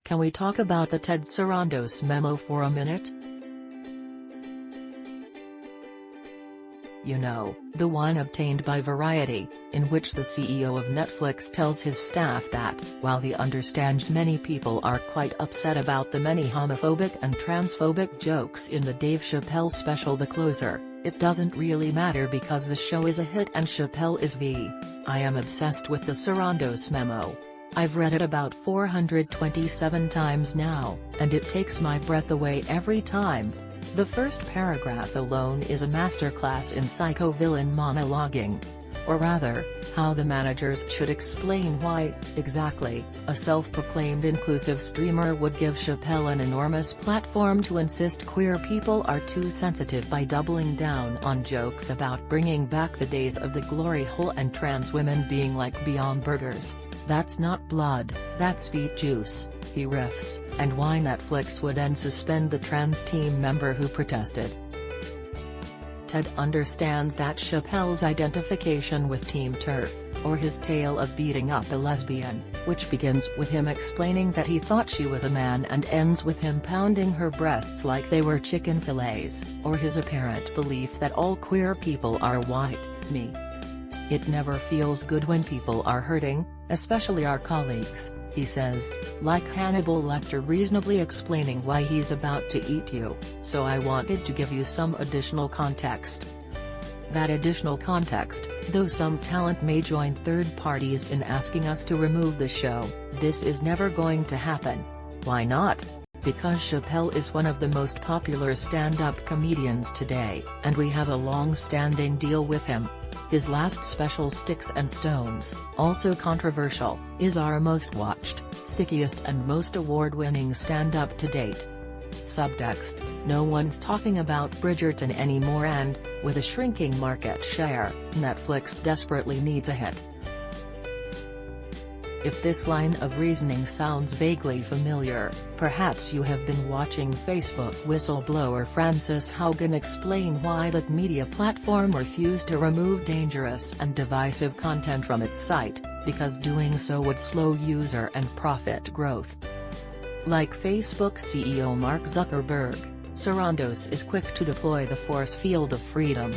Can we talk about the Ted Sarandos memo for a minute? You know, the one obtained by Variety, in which the CEO of Netflix tells his staff that, while he understands many people are quite upset about the many homophobic and transphobic jokes in the Dave Chappelle special The Closer, it doesn't really matter because the show is a hit and Chappelle is I am obsessed with the Sarandos memo. I've read it about 427 times now, and it takes my breath away every time. The first paragraph alone is a masterclass in psycho-villain monologuing. Or rather, how the managers should explain why, exactly, a self-proclaimed inclusive streamer would give Chappelle an enormous platform to insist queer people are too sensitive by doubling down on jokes about bringing back the days of the glory hole and trans women being like Beyond Burgers. That's not blood, that's beet juice, he riffs, and why Netflix would then suspend the trans team member who protested. Ted understands that Chappelle's identification with Team TERF, or his tale of beating up a lesbian, which begins with him explaining that he thought she was a man and ends with him pounding her breasts like they were chicken fillets, or his apparent belief that all queer people are white, me. It never feels good when people are hurting, especially our colleagues, he says, like Hannibal Lecter reasonably explaining why he's about to eat you, so I wanted to give you some additional context. That additional context, though some talent may join third parties in asking us to remove the show, this is never going to happen. Why not? Because Chappelle is one of the most popular stand-up comedians today, and we have a long-standing deal with him. His last special Sticks and Stones, also controversial, is our most watched, stickiest and most award-winning stand-up to date. Subtext: no one's talking about Bridgerton anymore and, with a shrinking market share, Netflix desperately needs a hit. If this line of reasoning sounds vaguely familiar, perhaps you have been watching Facebook whistleblower Frances Haugen explain why that media platform refused to remove dangerous and divisive content from its site, because doing so would slow user and profit growth. Like Facebook CEO Mark Zuckerberg, Sarandos is quick to deploy the force field of freedom.